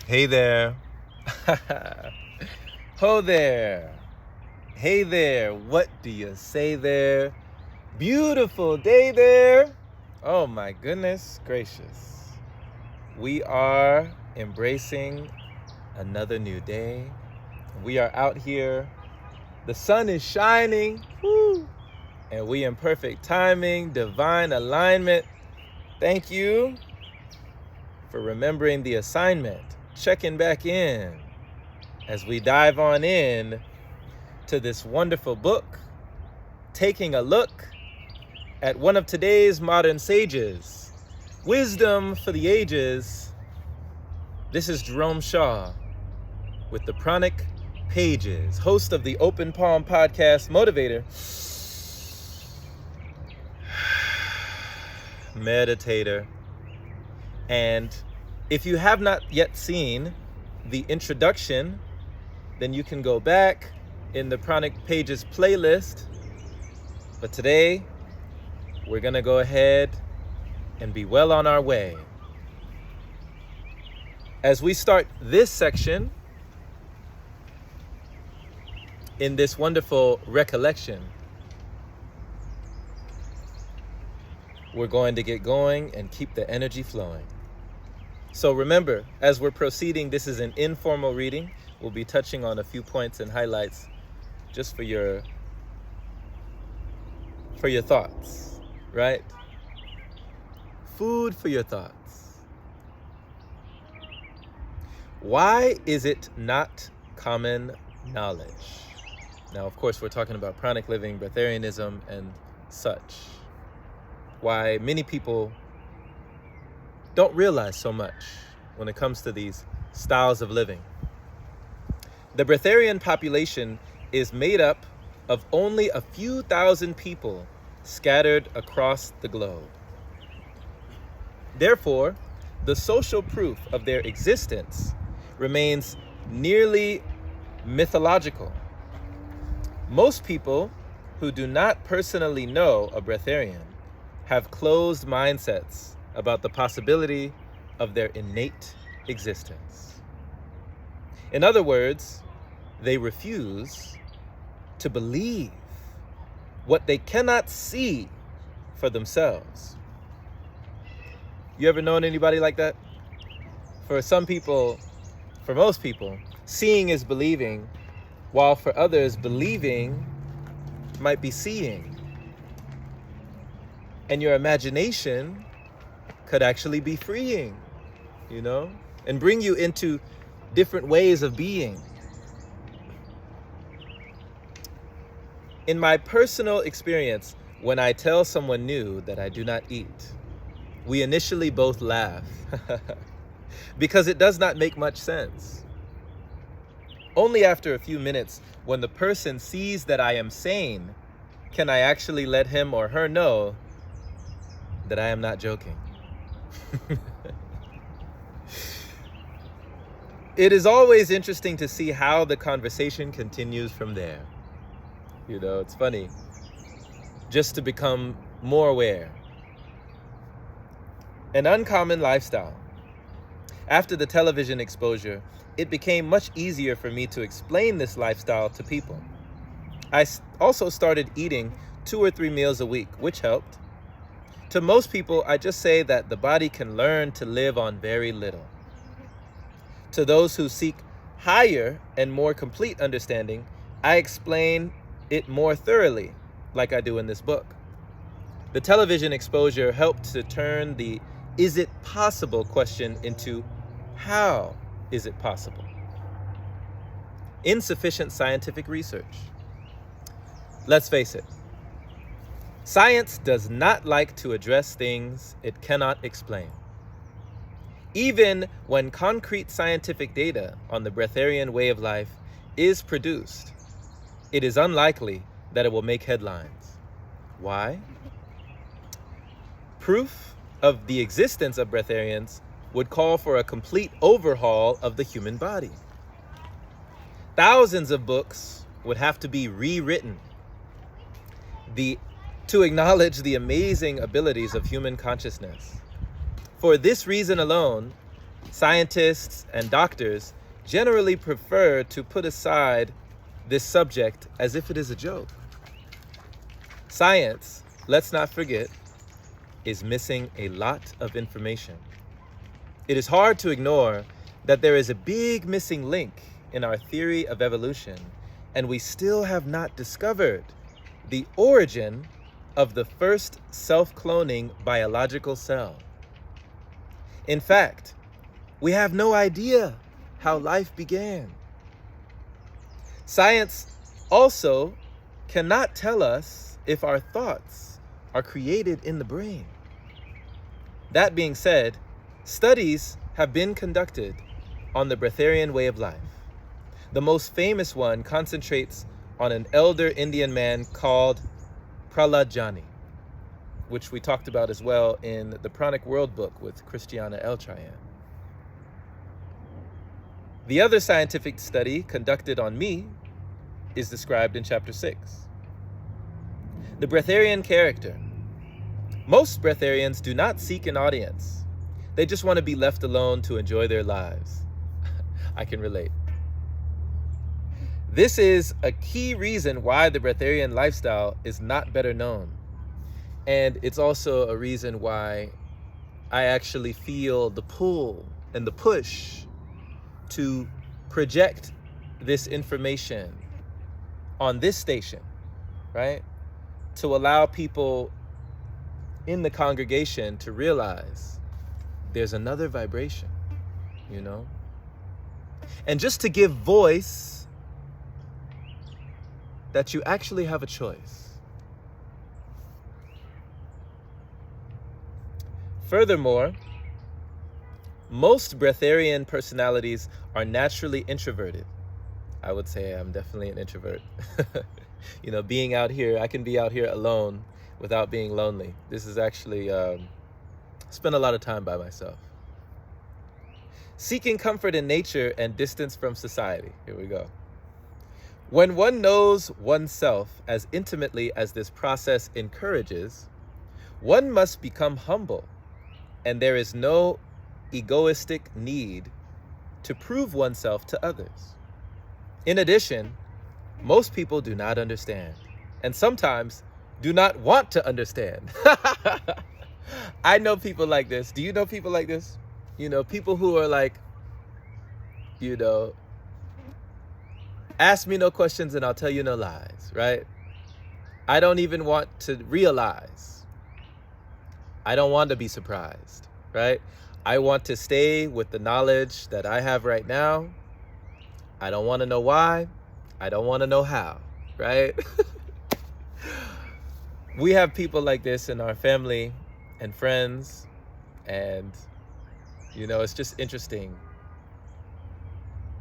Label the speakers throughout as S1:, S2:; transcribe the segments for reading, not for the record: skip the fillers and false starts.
S1: Hey there. Ho there. Hey there. What do you say there? Beautiful day there. Oh my goodness gracious. We are embracing another new day. We are out here. The sun is shining. Woo. And we in perfect timing, divine alignment. Thank you for remembering the assignment. Checking back in as we dive on in to this wonderful book, taking a look at one of today's modern sages, Wisdom for the Ages. This is Jerome Shaw with the Pranic Pages, host of the Open Palm Podcast, motivator, meditator, and if you have not yet seen the introduction, then you can go back in the Pranic Pages playlist. But today, we're going to go ahead and be well on our way. As we start this section in this wonderful recollection, we're going to get going and keep the energy flowing. So remember, as we're proceeding, this is an informal reading. We'll be touching on a few points and highlights just for your thoughts, right? Food for your thoughts. Why is it not common knowledge? Now, of course, we're talking about pranic living, Breatharianism, and such. Why many people don't realize so much when it comes to these styles of living. The Breatharian population is made up of only a few thousand people scattered across the globe. Therefore, the social proof of their existence remains nearly mythological. Most people who do not personally know a Breatharian have closed mindsets about the possibility of their innate existence. In other words, they refuse to believe what they cannot see for themselves. You ever known anybody like that? For some people, for most people, seeing is believing, while for others, believing might be seeing. And your imagination could actually be freeing, and bring you into different ways of being. In my personal experience, when I tell someone new that I do not eat, we initially both laugh because it does not make much sense. Only after a few minutes, when the person sees that I am sane, can I actually let him or her know that I am not joking. It is always interesting to see how the conversation continues from there. It's funny just to become more aware. An uncommon lifestyle. After the television exposure, it became much easier for me to explain this lifestyle to people. I also started eating 2 or 3 meals a week, which helped. To most people, I just say that the body can learn to live on very little. To those who seek higher and more complete understanding, I explain it more thoroughly, like I do in this book. The television exposure helped to turn the "is it possible" question into "how is it possible?" Insufficient scientific research. Let's face it. Science does not like to address things it cannot explain. Even when concrete scientific data on the Breatharian way of life is produced, it is unlikely that it will make headlines. Why? Proof of the existence of Breatharians would call for a complete overhaul of the human body. Thousands of books would have to be rewritten to acknowledge the amazing abilities of human consciousness. For this reason alone, Scientists and doctors generally prefer to put aside this subject as if it is a joke. Science, let's not forget, is missing a lot of information. It is hard to ignore that there is a big missing link in our theory of evolution, and we still have not discovered the origin of the first self-cloning biological cell. In fact, we have no idea how life began. Science also cannot tell us if our thoughts are created in the brain. That being said, studies have been conducted on the Breatharian way of life. The most famous one concentrates on an elder Indian man called Prahlad, which we talked about as well in the Pranic World book with Christiana Eltrayan. The other scientific study conducted on me is described in chapter 6. The Breatharian character. Most Breatharians do not seek an audience. They just want to be left alone to enjoy their lives. I can relate. This is a key reason why the Breatharian lifestyle is not better known. And it's also a reason why I actually feel the pull and the push to project this information on this station, right? To allow people in the congregation to realize there's another vibration, you know? And just to give voice that you actually have a choice. Furthermore, most Breatharian personalities are naturally introverted. I would say I'm definitely an introvert. You know, being out here, I can be out here alone without being lonely. This is actually, spend a lot of time by myself. Seeking comfort in nature and distance from society. Here we go. When one knows oneself as intimately as this process encourages, one must become humble, and there is no egoistic need to prove oneself to others. In addition, most people do not understand, and sometimes do not want to understand. I know people like this. Do you know people like this? You know, people who are like, you know, ask me no questions and I'll tell you no lies, right? I don't even want to realize. I don't want to be surprised, right? I want to stay with the knowledge that I have right now. I don't want to know why. I don't want to know how, right? We have people like this in our family and friends, and, you know, it's just interesting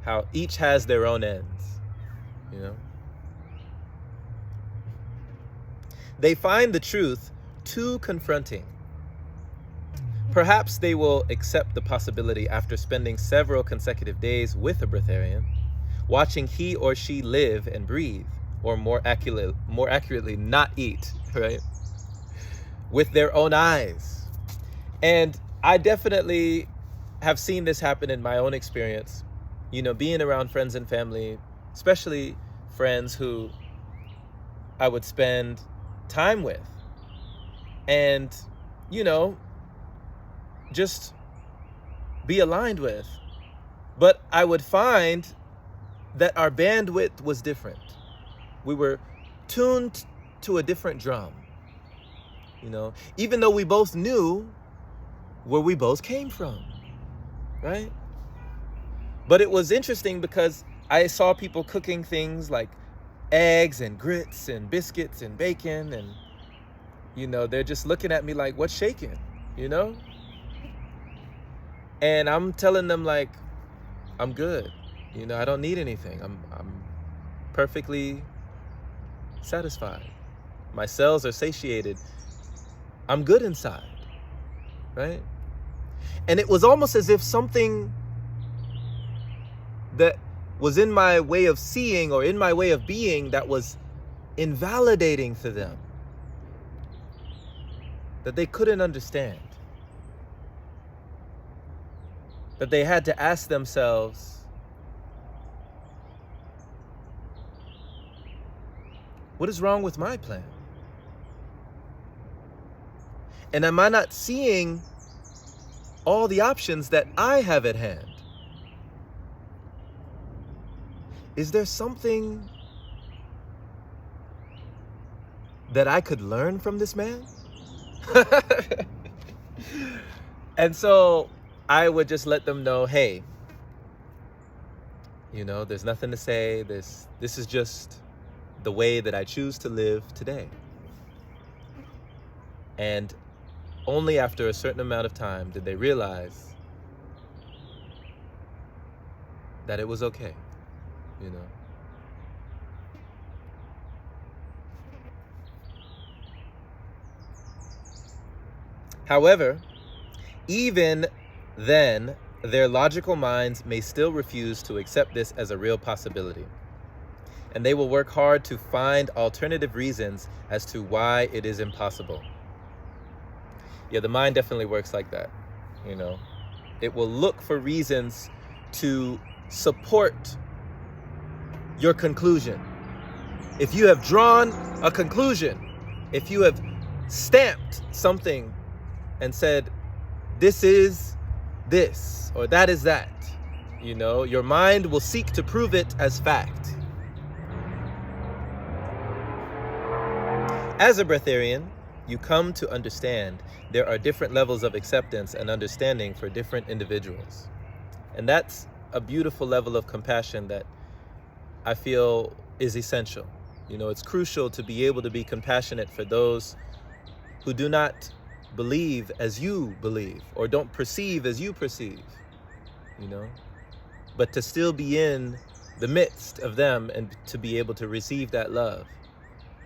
S1: how each has their own ends, you know? They find the truth too confronting. Perhaps they will accept the possibility after spending several consecutive days with a Breatharian, watching he or she live and breathe, or more accurately, not eat, right? With their own eyes. And I definitely have seen this happen in my own experience, you know, being around friends and family, especially friends who I would spend time with. And, you know, just be aligned with. But I would find that our bandwidth was different. We were tuned to a different drum. You know, even though we both knew where we both came from, right? But it was interesting because I saw people cooking things like eggs and grits and biscuits and bacon, and, you know, they're just looking at me like, what's shaking, you know? And I'm telling them, like, I'm good. You know, I don't need anything. I'm perfectly satisfied. My cells are satiated. I'm good inside, right? And it was almost as if something that was in my way of seeing or in my way of being that was invalidating to them, that they couldn't understand. that they had to ask themselves, what is wrong with my plan? And am I not seeing all the options that I have at hand? Is there something that I could learn from this man? And so I would just let them know, hey, there's nothing to say. This is just the way that I choose to live today. And only after a certain amount of time did they realize that it was okay, However, even then, their logical minds may still refuse to accept this as a real possibility. And they will work hard to find alternative reasons as to why it is impossible. Yeah, the mind definitely works like that, It will look for reasons to support your conclusion. If you have drawn a conclusion, if you have stamped something and said, this is this, or that is that, your mind will seek to prove it as fact. As a breatharian, you come to understand there are different levels of acceptance and understanding for different individuals. And that's a beautiful level of compassion that I feel is essential. It's crucial to be able to be compassionate for those who do not believe as you believe, or don't perceive as you perceive, but to still be in the midst of them and to be able to receive that love.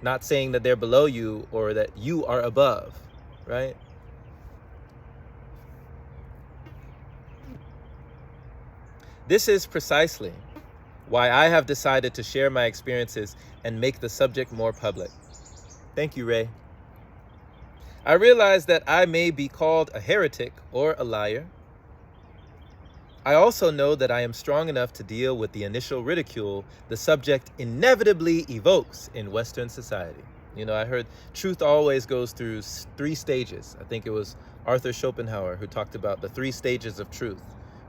S1: Not saying that they're below you or that you are above, right? This is precisely why I have decided to share my experiences and make the subject more public. Thank you, Ray. I realize that I may be called a heretic or a liar. I also know that I am strong enough to deal with the initial ridicule the subject inevitably evokes in Western society. I heard truth always goes through 3 stages. I think it was Arthur Schopenhauer who talked about the 3 stages of truth.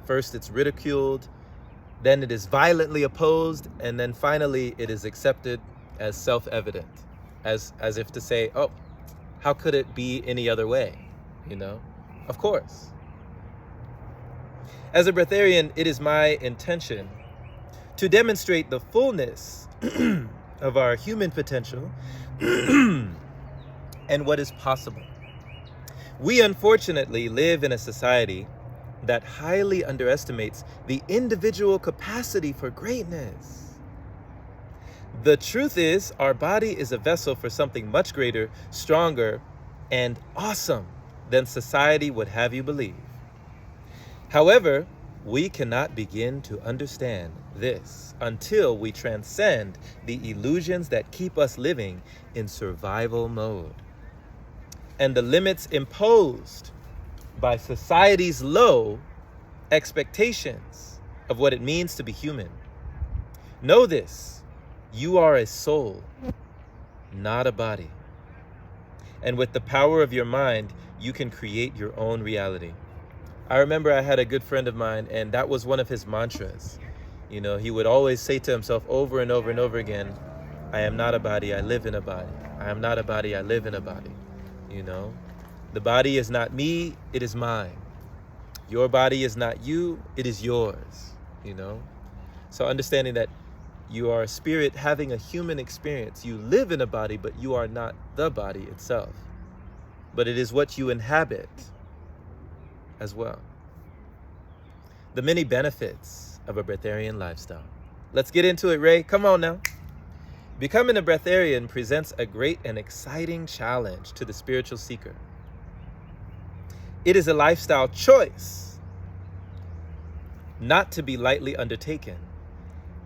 S1: First, it's ridiculed, then it is violently opposed, and then finally it is accepted as self-evident, as if to say, oh, how could it be any other way? Of course. As a breatharian, it is my intention to demonstrate the fullness of our human potential and what is possible. We unfortunately live in a society that highly underestimates the individual capacity for greatness. The truth is, our body is a vessel for something much greater, stronger, and awesome than society would have you believe. However, we cannot begin to understand this until we transcend the illusions that keep us living in survival mode and the limits imposed by society's low expectations of what it means to be human. Know this. You are a soul, not a body. And with the power of your mind, you can create your own reality. I remember I had a good friend of mine, and that was one of his mantras. He would always say to himself over and over and over again, I am not a body, I live in a body. I am not a body, I live in a body. The body is not me, it is mine. Your body is not you, it is yours. So understanding that you are a spirit having a human experience. You live in a body, but you are not the body itself. But it is what you inhabit as well. The many benefits of a breatharian lifestyle. Let's get into it, Ray. Come on now. Becoming a breatharian presents a great and exciting challenge to the spiritual seeker. It is a lifestyle choice, not to be lightly undertaken,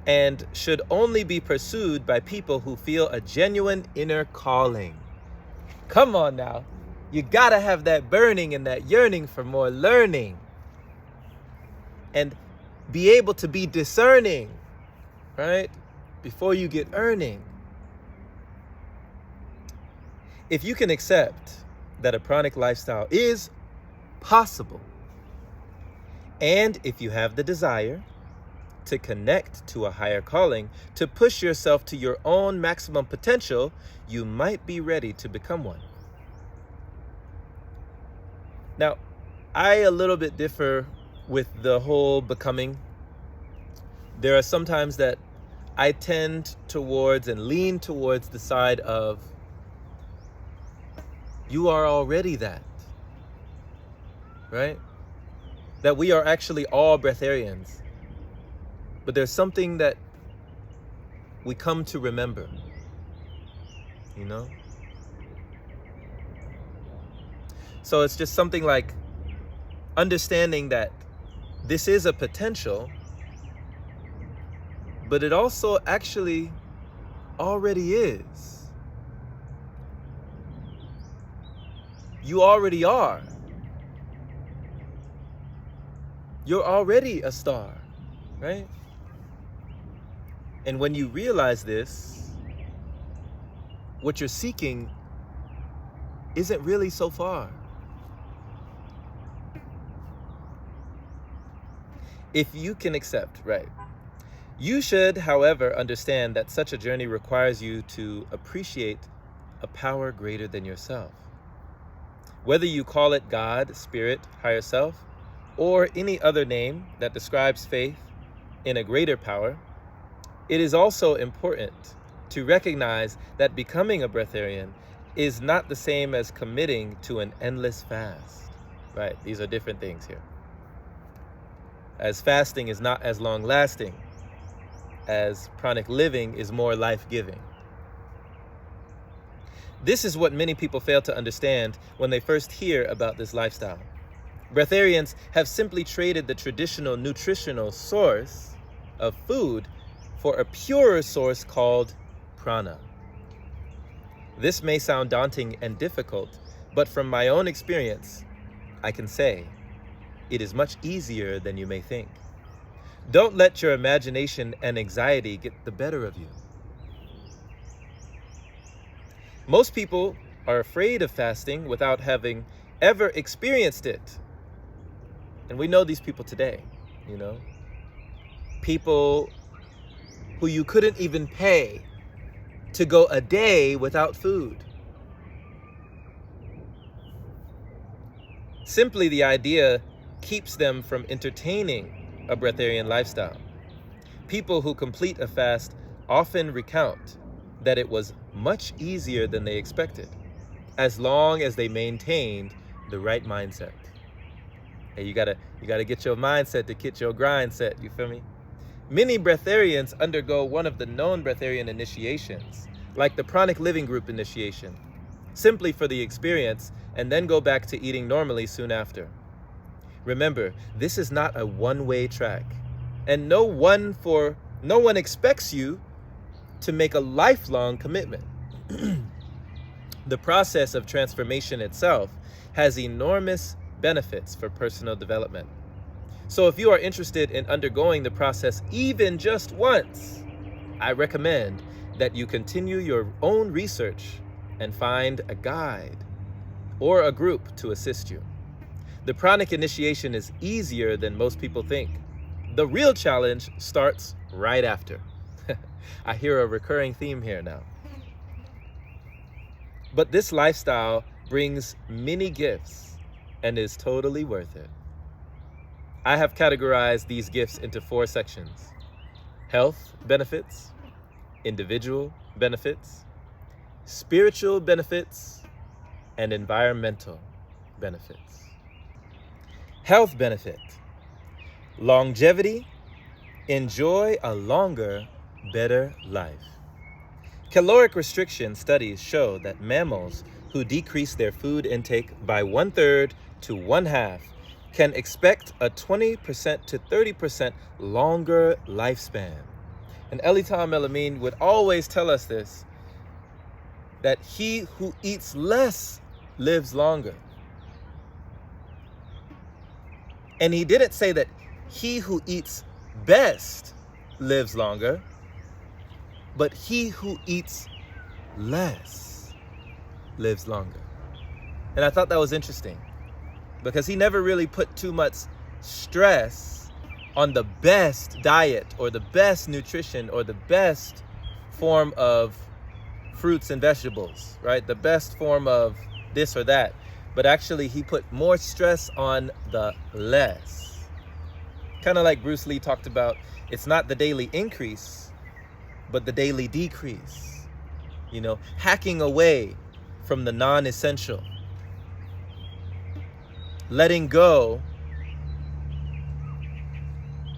S1: and should only be pursued by people who feel a genuine inner calling. Come on now. You gotta have that burning and that yearning for more learning. and be able to be discerning, right? Before you get earning. If you can accept that a pranic lifestyle is possible, and if you have the desire to connect to a higher calling, to push yourself to your own maximum potential, you might be ready to become one. Now, I a little bit differ with the whole becoming. There are some times that I tend towards and lean towards the side of you are already that, right? That we are actually all breatharians. But there's something that we come to remember, you know? So it's just something like understanding that this is a potential, but it also actually already is. You already are. You're already a star, right? And when you realize this, what you're seeking isn't really so far. If you can accept, right? You should, however, understand that such a journey requires you to appreciate a power greater than yourself. Whether you call it God, Spirit, Higher Self, or any other name that describes faith in a greater power, it is also important to recognize that becoming a breatharian is not the same as committing to an endless fast, right? These are different things here. As fasting is not as long-lasting, as pranic living is more life-giving. This is what many people fail to understand when they first hear about this lifestyle. Breatharians have simply traded the traditional nutritional source of food for a purer source called prana. This may sound daunting and difficult, but from my own experience, I can say it is much easier than you may think. Don't let your imagination and anxiety get the better of you. Most people are afraid of fasting without having ever experienced it. And we know these people today, you know? People who you couldn't even pay to go a day without food. Simply the idea keeps them from entertaining a breatharian lifestyle. People who complete a fast often recount that it was much easier than they expected, as long as they maintained the right mindset. Hey, you gotta get your mindset to get your grind set, you feel me? Many breatharians undergo one of the known breatharian initiations, like the Pranic Living Group initiation, simply for the experience, and then go back to eating normally soon after. Remember, this is not a one-way track, and no one expects you to make a lifelong commitment. The process of transformation itself has enormous benefits for personal development. So if you are interested in undergoing the process even just once, I recommend that you continue your own research and find a guide or a group to assist you. The pranic initiation is easier than most people think. The real challenge starts right after. I hear a recurring theme here now. But this lifestyle brings many gifts and is totally worth it. I have categorized these gifts into 4 sections: health benefits, individual benefits, spiritual benefits, and environmental benefits. Health benefit: longevity, enjoy a longer, better life. Caloric restriction studies show that mammals who decrease their food intake by 1/3 to 1/2 can expect a 20% to 30% longer lifespan. And Elitam Elamine would always tell us this, that he who eats less lives longer. And he didn't say that he who eats best lives longer, but he who eats less lives longer. And I thought that was interesting because he never really put too much stress on the best diet or the best nutrition or the best form of fruits and vegetables, right? The best form of this or that. But actually, he put more stress on the less. Kind of like Bruce Lee talked about, it's not the daily increase, but the daily decrease. You know, hacking away from the non-essential. Letting go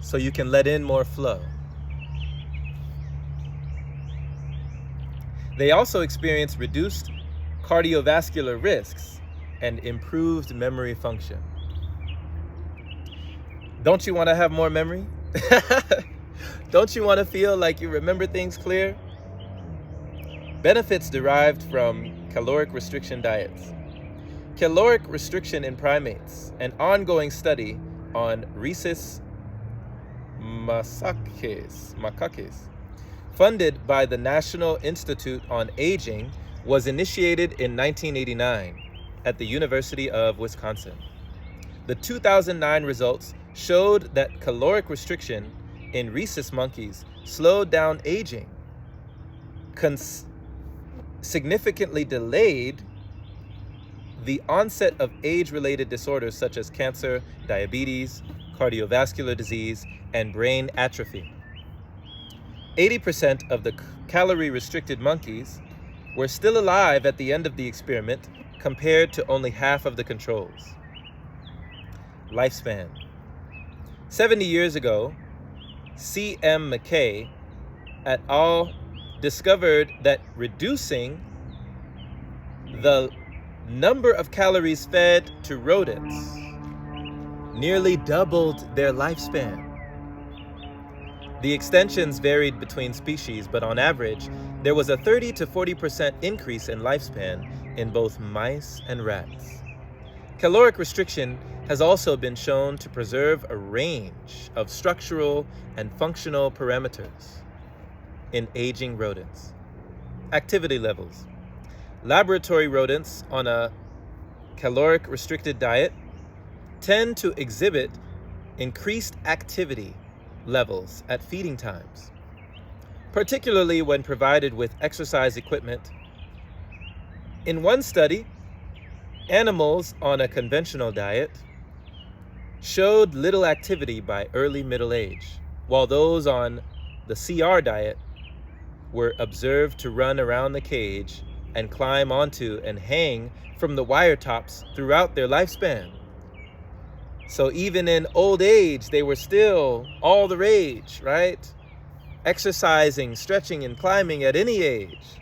S1: so you can let in more flow. They also experience reduced cardiovascular risks and improved memory function. Don't you want to have more memory? Don't you want to feel like you remember things clear? Benefits derived from caloric restriction diets. Caloric restriction in primates, an ongoing study on rhesus macaques, funded by the National Institute on Aging, was initiated in 1989 at the University of Wisconsin. The 2009 results showed that caloric restriction in rhesus monkeys slowed down aging, significantly delayed the onset of age-related disorders such as cancer, diabetes, cardiovascular disease, and brain atrophy. 80% of the calorie-restricted monkeys were still alive at the end of the experiment, compared to only half of the controls. Lifespan. 70 years ago, C.M. McKay et al. Discovered that reducing the number of calories fed to rodents nearly doubled their lifespan. The extensions varied between species, but on average, there was a 30 to 40% increase in lifespan in both mice and rats. Caloric restriction has also been shown to preserve a range of structural and functional parameters in aging rodents. Activity levels. Laboratory rodents on a caloric restricted diet tend to exhibit increased activity levels at feeding times, particularly when provided with exercise equipment. In one study, animals on a conventional diet showed little activity by early middle age, while those on the CR diet were observed to run around the cage and climb onto and hang from the wire tops throughout their lifespan. So even in old age, they were still all the rage, right? Exercising, stretching, and climbing at any age.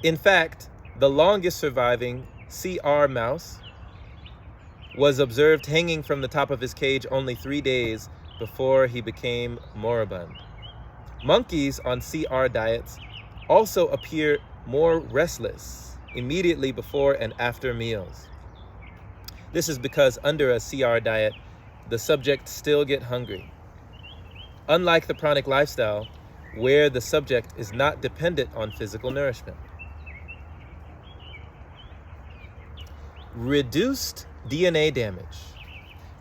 S1: In fact, the longest surviving CR mouse was observed hanging from the top of his cage only 3 days before he became moribund. Monkeys on CR diets also appear more restless immediately before and after meals. This is because under a CR diet, the subjects still get hungry. Unlike the pranic lifestyle, where the subject is not dependent on physical nourishment. Reduced DNA damage.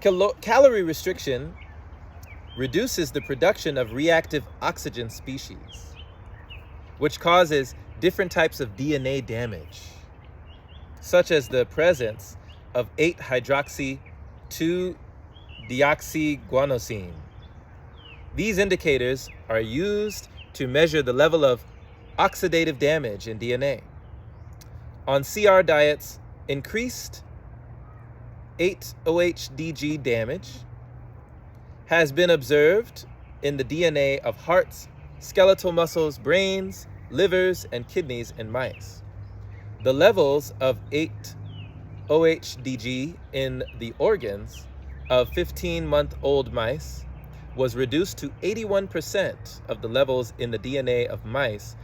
S1: Calorie restriction reduces the production of reactive oxygen species, which causes different types of DNA damage, such as the presence of 8-hydroxy-2-deoxyguanosine. These indicators are used to measure the level of oxidative damage in DNA. On CR diets, increased 8-OHDG damage has been observed in the DNA of hearts, skeletal muscles, brains, livers, and kidneys in mice. The levels of 8-OHDG in the organs of 15-month-old mice was reduced to 81% of the levels in the DNA of mice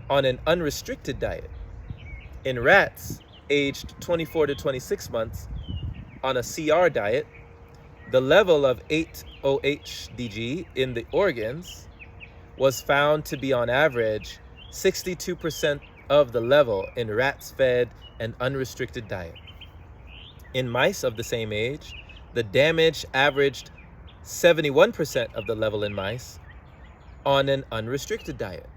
S1: on an unrestricted diet. In rats aged 24 to 26 months on a CR diet, the level of 8-OH-DG in the organs was found to be on average 62% of the level in rats fed an unrestricted diet. In mice of the same age, the damage averaged 71% of the level in mice on an unrestricted diet.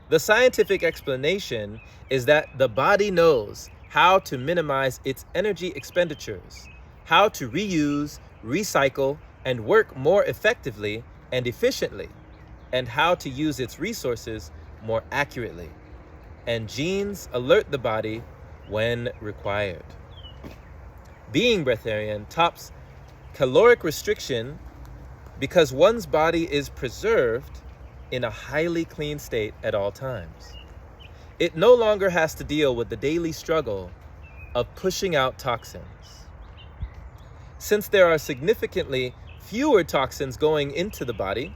S1: The scientific explanation is that the body knows how to minimize its energy expenditures, how to reuse, recycle, and work more effectively and efficiently, and how to use its resources more accurately. And genes alert the body when required. Being breatharian tops caloric restriction because one's body is preserved in a highly clean state at all times. It no longer has to deal with the daily struggle of pushing out toxins. Since there are significantly fewer toxins going into the body,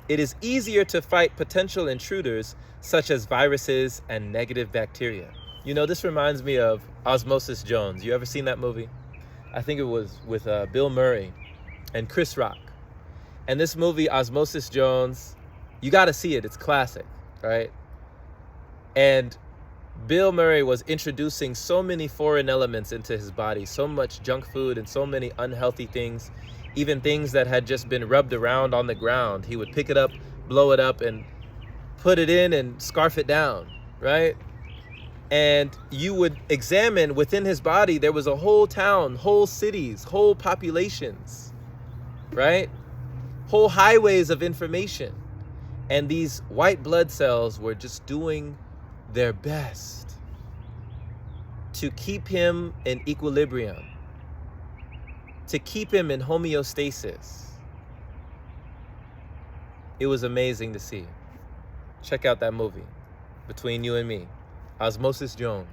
S1: it is easier to fight potential intruders such as viruses and negative bacteria. You know, this reminds me of Osmosis Jones. You ever seen that movie? I think it was with Bill Murray and Chris Rock. And this movie, Osmosis Jones, you got to see it. It's classic, right? And Bill Murray was introducing so many foreign elements into his body, so much junk food and so many unhealthy things, even things that had just been rubbed around on the ground. He would pick it up, blow it up, and put it in and scarf it down, right? And you would examine within his body, there was a whole town, whole cities, whole populations, right? Whole highways of information. And these white blood cells were just doing their best to keep him in equilibrium, to keep him in homeostasis. It was amazing to see. Check out that movie, Between You and Me, Osmosis Jones.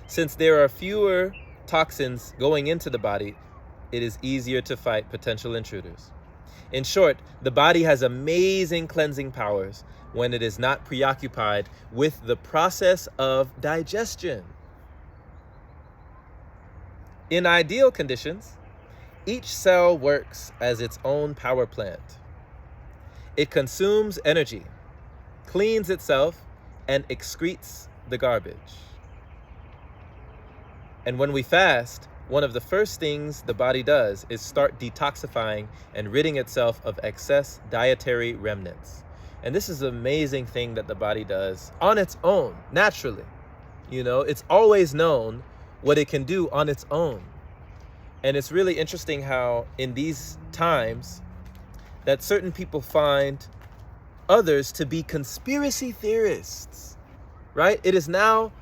S1: Since there are fewer toxins going into the body, it is easier to fight potential intruders. In short, the body has amazing cleansing powers when it is not preoccupied with the process of digestion. In ideal conditions, each cell works as its own power plant. It consumes energy, cleans itself, and excretes the garbage. And when we fast, one of the first things the body does is start detoxifying and ridding itself of excess dietary remnants. And this is an amazing thing that the body does on its own, naturally. You know, it's always known what it can do on its own. And it's really interesting how in these times that certain people find others to be conspiracy theorists, right? It is now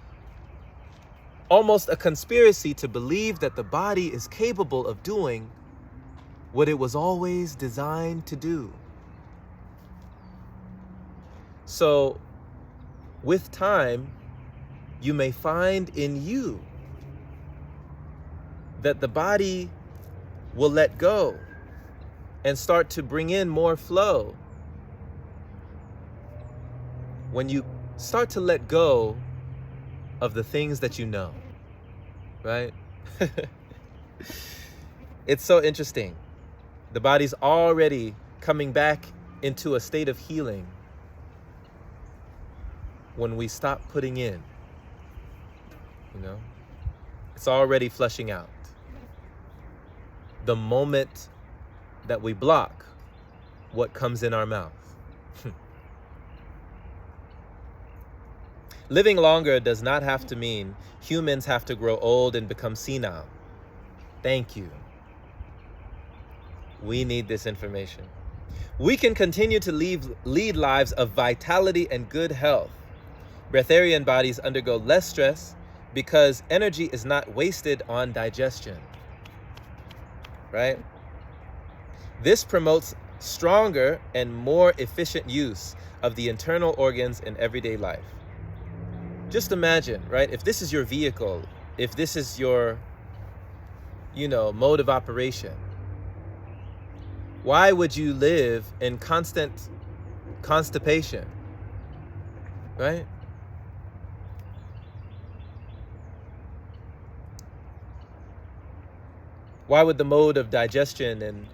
S1: almost a conspiracy to believe that the body is capable of doing what it was always designed to do. So, with time, you may find in you that the body will let go and start to bring in more flow. When you start to let go of the things that you know, right? It's so interesting. The body's already coming back into a state of healing when we stop putting in, you know? It's already flushing out. The moment that we block what comes in our mouth. Living longer does not have to mean humans have to grow old and become senile. Thank you. We need this information. We can continue to lead lives of vitality and good health. Breatharian bodies undergo less stress because energy is not wasted on digestion, right? This promotes stronger and more efficient use of the internal organs in everyday life. Just imagine, right? If this is your vehicle, if this is your, mode of operation, why would you live in constant constipation, right? Why would the mode of digestion and,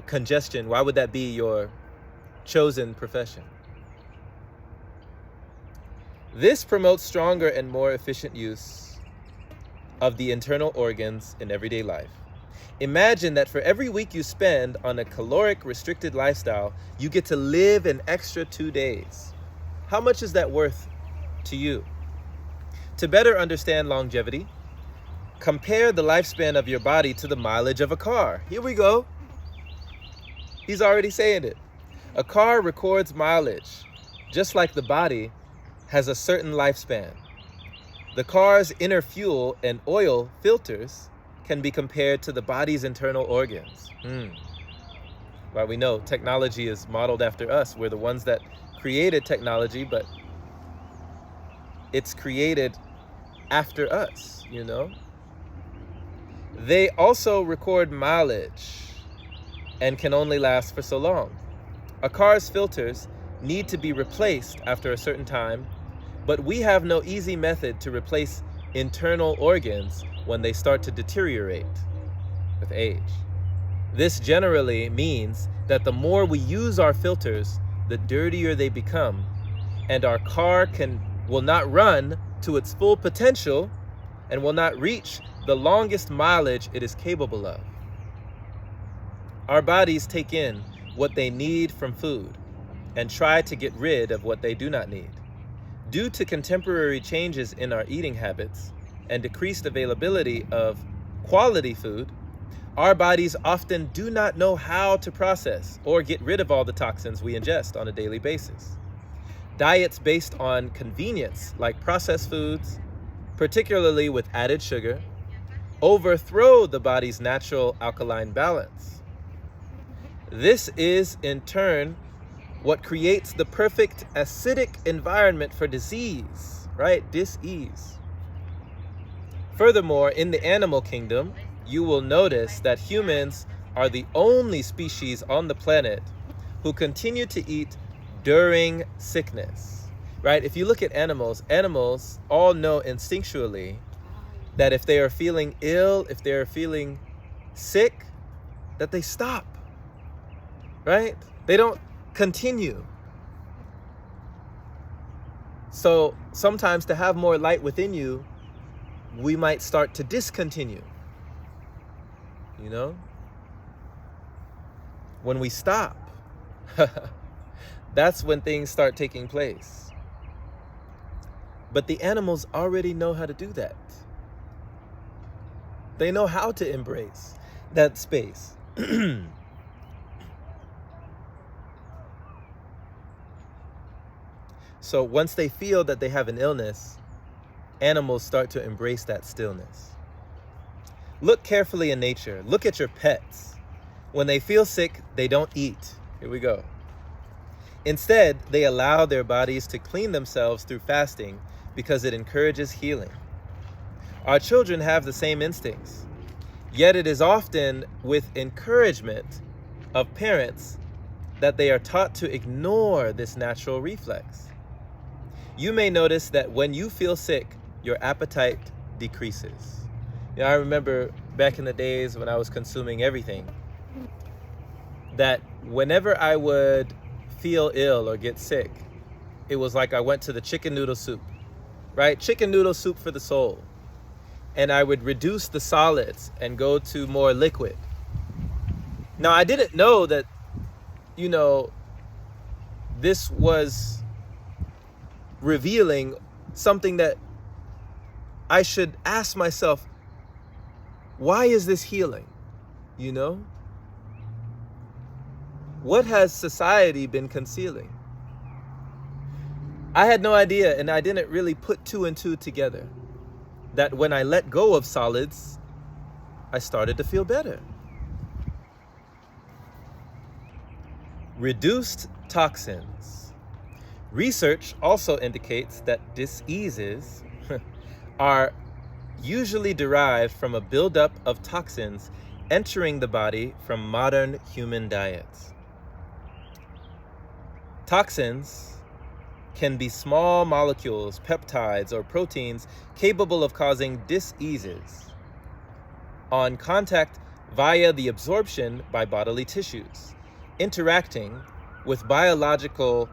S1: congestion, why would that be your chosen profession? This promotes stronger and more efficient use of the internal organs in everyday life. Imagine that for every week you spend on a caloric restricted lifestyle, you get to live an extra 2 days. How much is that worth to you? To better understand longevity, compare the lifespan of your body to the mileage of a car. Here we go. He's already saying it. A car records mileage, just like the body has a certain lifespan. The car's inner fuel and oil filters can be compared to the body's internal organs. Well, we know technology is modeled after us. We're the ones that created technology, but it's created after us, They also record mileage and can only last for so long. A car's filters need to be replaced after a certain time, but we have no easy method to replace internal organs when they start to deteriorate with age. This generally means that the more we use our filters, the dirtier they become, and our car will not run to its full potential and will not reach the longest mileage it is capable of. Our bodies take in what they need from food and try to get rid of what they do not need. Due to contemporary changes in our eating habits and decreased availability of quality food, our bodies often do not know how to process or get rid of all the toxins we ingest on a daily basis. Diets based on convenience, like processed foods, particularly with added sugar, overthrow the body's natural alkaline balance. This is, in turn, what creates the perfect acidic environment for disease, right? Dis-ease. Furthermore, in the animal kingdom, you will notice that humans are the only species on the planet who continue to eat during sickness, right? If you look at animals all know instinctually that if they are feeling ill, if they're feeling sick, that they stop, right? They don't continue. So sometimes to have more light within you, we might start to discontinue. When we stop, that's when things start taking place. But the animals already know how to do that. They know how to embrace that space. So once they feel that they have an illness, animals start to embrace that stillness. Look carefully in nature. Look at your pets. When they feel sick, they don't eat. Here we go. Instead, they allow their bodies to clean themselves through fasting because it encourages healing. Our children have the same instincts, yet it is often with encouragement of parents that they are taught to ignore this natural reflex. You may notice that when you feel sick, your appetite decreases. I remember back in the days when I was consuming everything, that whenever I would feel ill or get sick, it was like I went to the chicken noodle soup, right? Chicken noodle soup for the soul. And I would reduce the solids and go to more liquid. Now, I didn't know that, this was revealing something that I should ask myself, why is this healing? What has society been concealing? I had no idea, and I didn't really put two and two together, that when I let go of solids, I started to feel better. Reduced toxins. Research also indicates that diseases are usually derived from a buildup of toxins entering the body from modern human diets. Toxins can be small molecules, peptides, or proteins capable of causing diseases. on contact via the absorption by bodily tissues, interacting with biological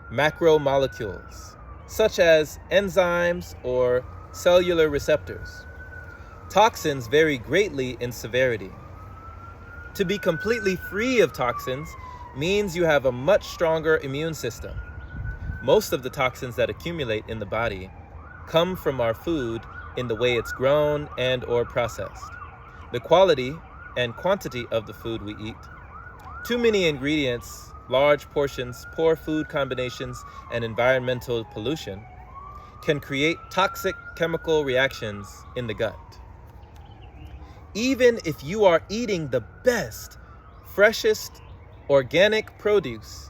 S1: macromolecules, such as enzymes or cellular receptors. Toxins vary greatly in severity. To be completely free of toxins means you have a much stronger immune system. Most of the toxins that accumulate in the body come from our food in the way it's grown and or processed. The quality and quantity of the food we eat, too many ingredients, large portions, poor food combinations, and environmental pollution can create toxic chemical reactions in the gut. Even if you are eating the best, freshest organic produce,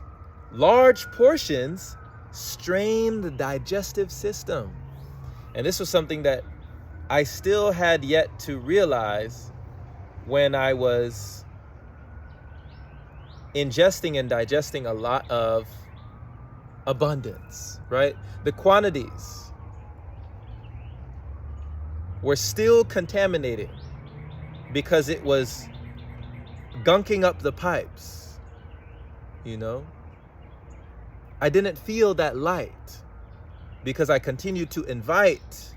S1: large portions strain the digestive system. And this was something that I still had yet to realize when I was ingesting and digesting a lot of abundance, right? The quantities were still contaminating because it was gunking up the pipes, you know? I didn't feel that light because I continued to invite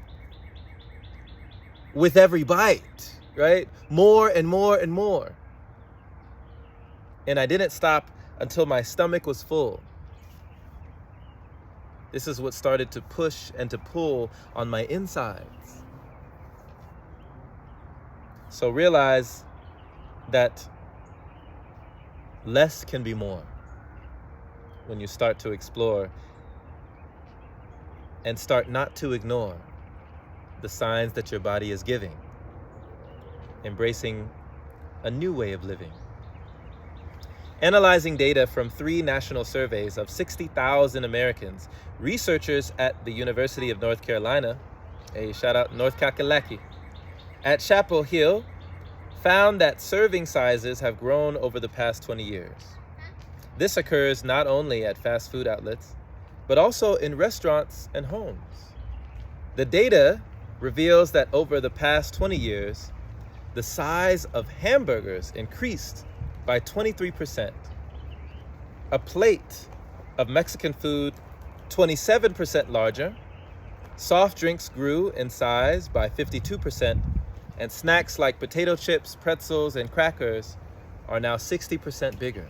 S1: with every bite, right? More and more and more. And I didn't stop until my stomach was full. This is what started to push and to pull on my insides. So realize that less can be more when you start to explore and start not to ignore the signs that your body is giving, embracing a new way of living. Analyzing data from 3 national surveys of 60,000 Americans, researchers at the University of North Carolina, a shout out North Kakalaki, at Chapel Hill, found that serving sizes have grown over the past 20 years. This occurs not only at fast food outlets, but also in restaurants and homes. The data reveals that over the past 20 years, the size of hamburgers increased by 23%. A plate of Mexican food, 27% larger. Soft drinks grew in size by 52%, and snacks like potato chips, pretzels, and crackers are now 60% bigger.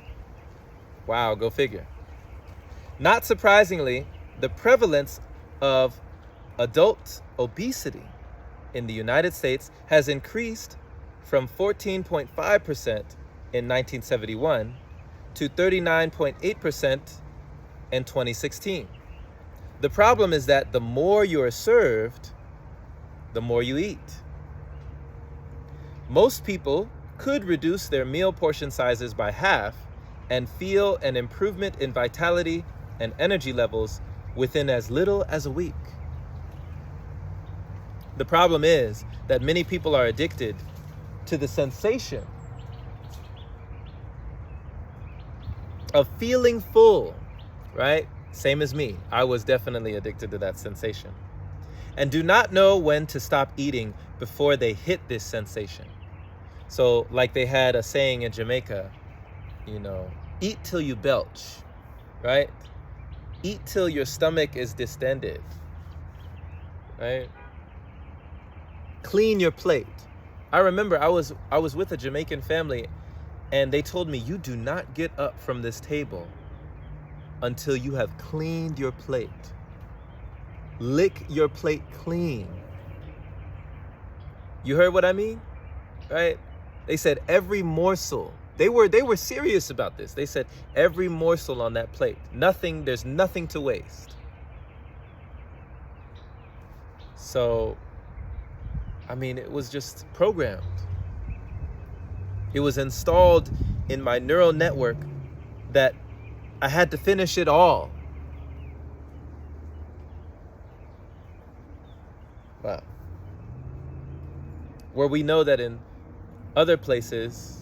S1: Wow, go figure. Not surprisingly, the prevalence of adult obesity in the United States has increased from 14.5% in 1971 to 39.8% in 2016. The problem is that the more you are served, the more you eat. Most people could reduce their meal portion sizes by half and feel an improvement in vitality and energy levels within as little as a week. The problem is that many people are addicted to the sensation of feeling full, right? Same as me. I was definitely addicted to that sensation. And do not know when to stop eating before they hit this sensation. So like they had a saying in Jamaica, you know, eat till you belch, right? Eat till your stomach is distended, right? Clean your plate. I remember I was with a Jamaican family and they told me, you do not get up from this table until you have cleaned your plate. Lick your plate clean. You heard what I mean? Right? They said every morsel. They were serious about this. They said every morsel on that plate. There's nothing to waste. So, I mean, it was just programmed. It was installed in my neural network that I had to finish it all. Wow. Where we know that in other places,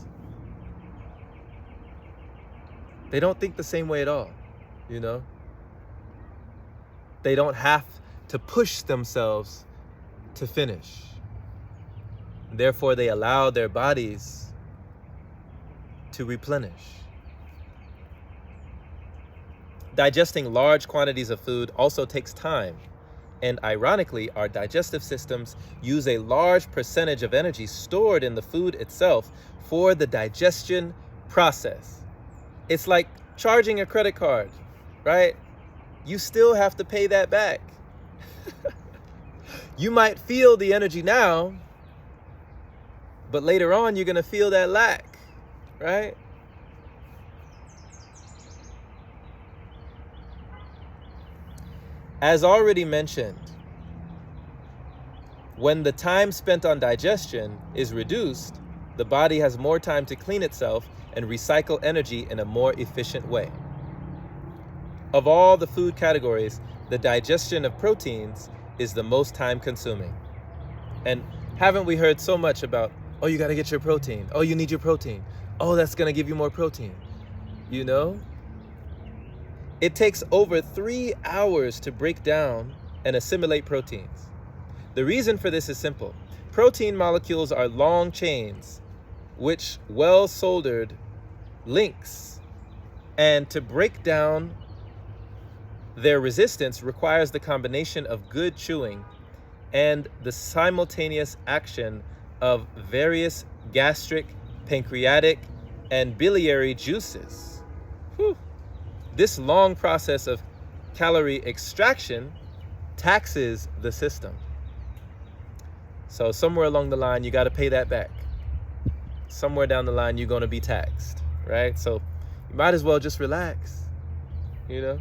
S1: they don't think the same way at all, you know? They don't have to push themselves to finish. Therefore, they allow their bodies to replenish. Digesting large quantities of food also takes time. And ironically, our digestive systems use a large percentage of energy stored in the food itself for the digestion process. It's like charging a credit card, right? You still have to pay that back. You might feel the energy now, but later on you're going to feel that lack, right? As already mentioned, when the time spent on digestion is reduced, the body has more time to clean itself and recycle energy in a more efficient way. Of all the food categories, the digestion of proteins is the most time consuming. And haven't we heard so much about, oh, you got to get your protein. Oh, you need your protein. Oh, that's going to give you more protein. You know? It takes over 3 hours to break down and assimilate proteins. The reason for this is simple. Protein molecules are long chains, which well-soldered links. And to break down their resistance requires the combination of good chewing and the simultaneous action of various gastric, pancreatic, and biliary juices. Whew. This long process of calorie extraction taxes the system. So somewhere along the line, you got to pay that back. Somewhere down the line, you're going to be taxed, right? So you might as well just relax, you know?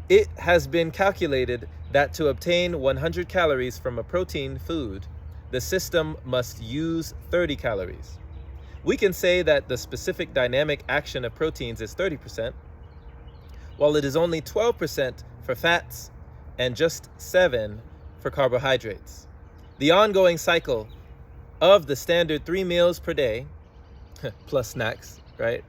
S1: It has been calculated that to obtain 100 calories from a protein food, the system must use 30 calories. We can say that the specific dynamic action of proteins is 30%, while it is only 12% for fats and just 7% for carbohydrates. The ongoing cycle of the standard 3 meals per day, plus snacks, right,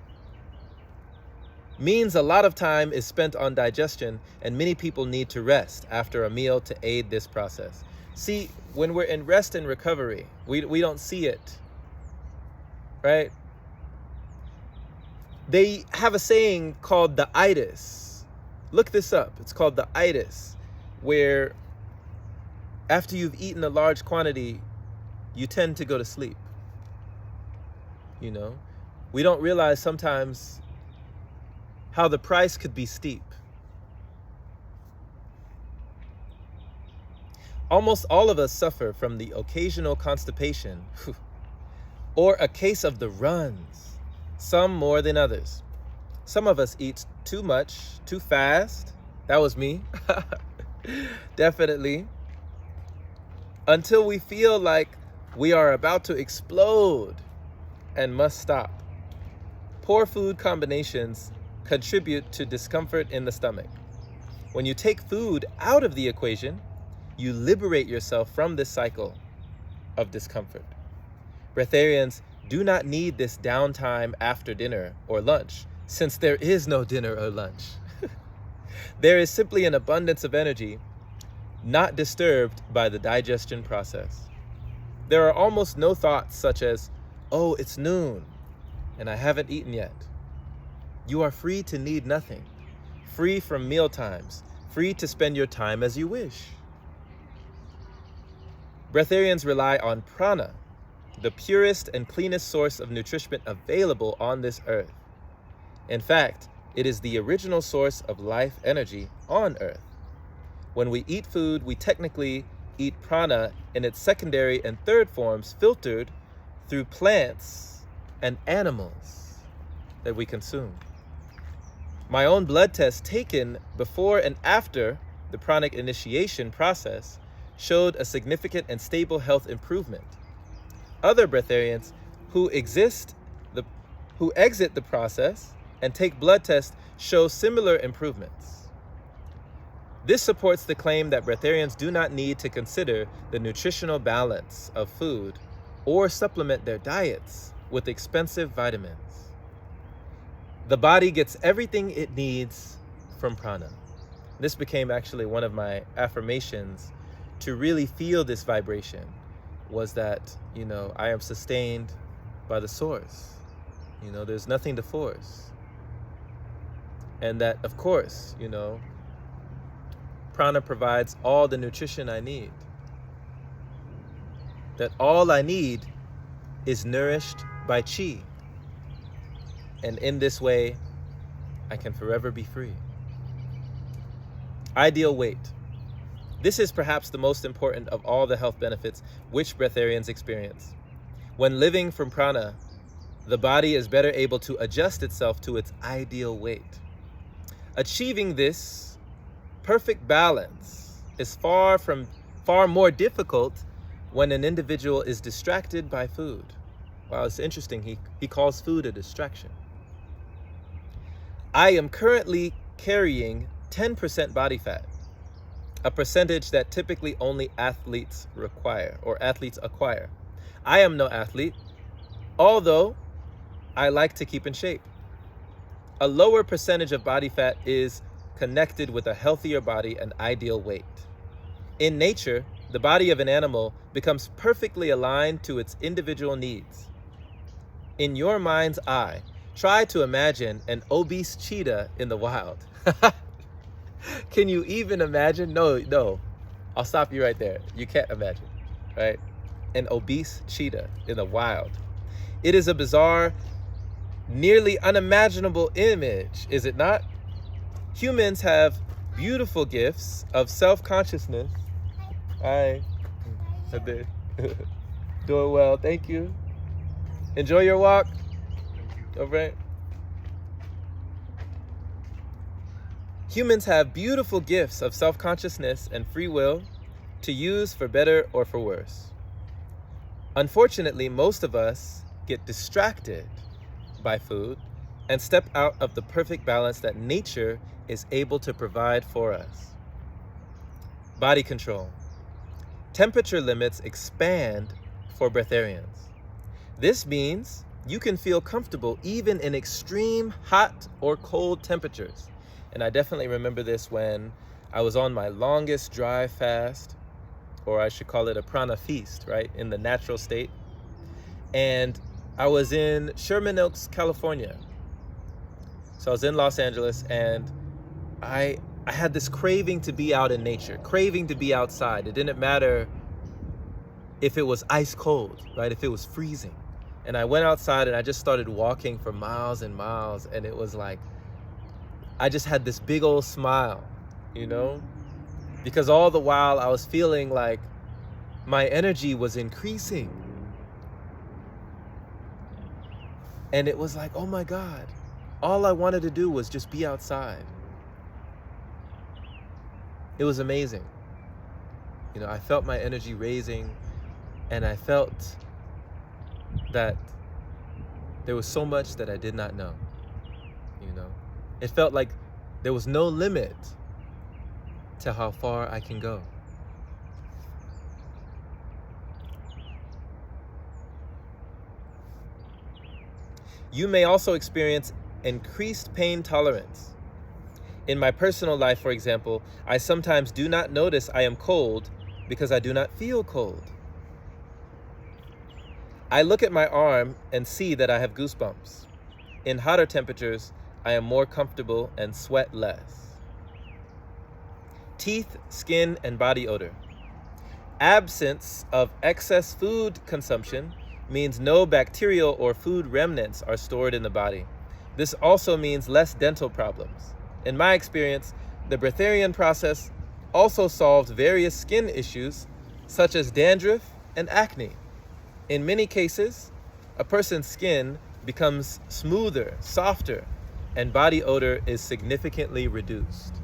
S1: means a lot of time is spent on digestion, and many people need to rest after a meal to aid this process. See, when we're in rest and recovery, we don't see it, right? They have a saying called the itis. Look this up. It's called the itis, where after you've eaten a large quantity, you tend to go to sleep. You know, we don't realize sometimes how the price could be steep. Almost all of us suffer from the occasional constipation or a case of the runs, some more than others. Some of us eat too much, too fast. That was me. Definitely. Until we feel like we are about to explode and must stop. Poor food combinations contribute to discomfort in the stomach. When you take food out of the equation, you liberate yourself from this cycle of discomfort. Breatharians do not need this downtime after dinner or lunch, since there is no dinner or lunch. There is simply an abundance of energy, not disturbed by the digestion process. There are almost no thoughts such as, oh, it's noon and I haven't eaten yet. You are free to need nothing, free from meal times, free to spend your time as you wish. Breatharians rely on prana, the purest and cleanest source of nutrition available on this earth. In fact, it is the original source of life energy on earth. When we eat food, we technically eat prana in its secondary and third forms filtered through plants and animals that we consume. My own blood test taken before and after the pranic initiation process showed a significant and stable health improvement. Other breatharians who exit the process and take blood tests show similar improvements. This supports the claim that breatharians do not need to consider the nutritional balance of food or supplement their diets with expensive vitamins. The body gets everything it needs from prana. This became actually one of my affirmations to really feel this vibration was that, I am sustained by the source. There's nothing to force. And that, of course, prana provides all the nutrition I need. That all I need is nourished by chi. And in this way, I can forever be free. Ideal weight. This is perhaps the most important of all the health benefits which breatharians experience. When living from prana, the body is better able to adjust itself to its ideal weight. Achieving this perfect balance is far more difficult when an individual is distracted by food. Wow, it's interesting. He calls food a distraction. I am currently carrying 10% body fat, a percentage that typically only athletes acquire. I am no athlete, although I like to keep in shape. A lower percentage of body fat is connected with a healthier body and ideal weight. In nature, the body of an animal becomes perfectly aligned to its individual needs. In your mind's eye, try to imagine an obese cheetah in the wild. Can you even imagine? No. I'll stop you right there. You can't imagine, right? An obese cheetah in the wild. It is a bizarre, nearly unimaginable image, is it not? Humans have beautiful gifts of self-consciousness. I did. Doing well, thank you. Enjoy your walk. All right. Humans have beautiful gifts of self-consciousness and free will to use for better or for worse. Unfortunately, most of us get distracted by food and step out of the perfect balance that nature is able to provide for us. Body control. Temperature limits expand for breatharians. This means you can feel comfortable even in extreme hot or cold temperatures. And I definitely remember this when I was on my longest dry fast, or I should call it a prana feast, right, in the natural state. And I was in Sherman Oaks, California. So I was in Los Angeles, and I had this craving to be out in nature, craving to be outside. It didn't matter if it was ice cold, right, if it was freezing. And I went outside and I just started walking for miles and miles, and it was like, I just had this big old smile, because all the while I was feeling like my energy was increasing. And it was like, oh my God, all I wanted to do was just be outside. It was amazing. I felt my energy raising, and I felt that there was so much that I did not know. It felt like there was no limit to how far I can go. You may also experience increased pain tolerance. In my personal life, for example, I sometimes do not notice I am cold because I do not feel cold. I look at my arm and see that I have goosebumps. In hotter temperatures, I am more comfortable and sweat less. Teeth, skin, and body odor. Absence of excess food consumption means no bacterial or food remnants are stored in the body. This also means less dental problems. In my experience, the breatharian process also solved various skin issues such as dandruff and acne. In many cases, a person's skin becomes smoother, softer, and body odor is significantly reduced.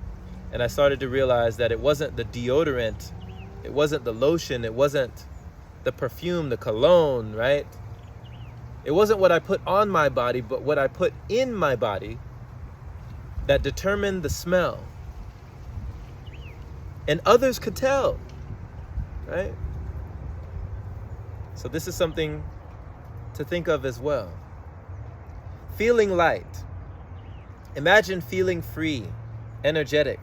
S1: And I started to realize that it wasn't the deodorant, it wasn't the lotion, it wasn't the perfume, the cologne, right? It wasn't what I put on my body, but what I put in my body that determined the smell. And others could tell, right? So this is something to think of as well. Feeling light. Imagine feeling free, energetic,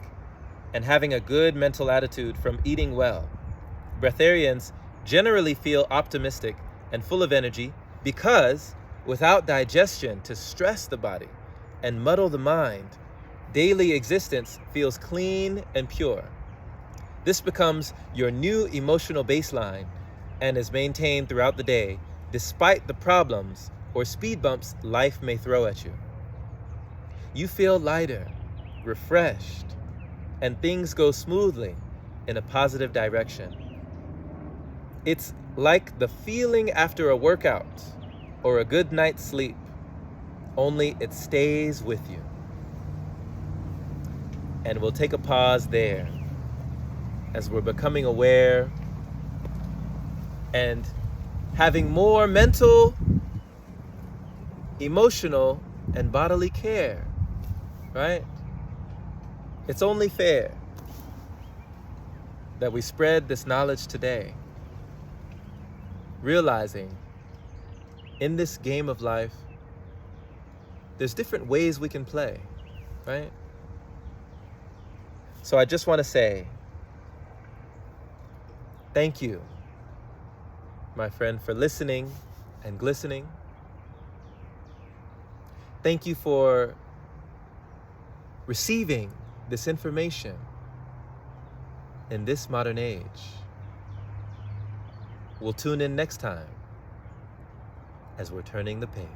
S1: and having a good mental attitude from eating well. Breatharians generally feel optimistic and full of energy because without digestion to stress the body and muddle the mind, daily existence feels clean and pure. This becomes your new emotional baseline and is maintained throughout the day, despite the problems or speed bumps life may throw at you. You feel lighter, refreshed, and things go smoothly in a positive direction. It's like the feeling after a workout or a good night's sleep, only it stays with you. And we'll take a pause there as we're becoming aware and having more mental, emotional, and bodily care, right? It's only fair that we spread this knowledge today, realizing in this game of life, there's different ways we can play, right? So I just want to say, thank you, my friend, for listening and glistening. Thank you for receiving this information in this modern age. We'll tune in next time as we're turning the page.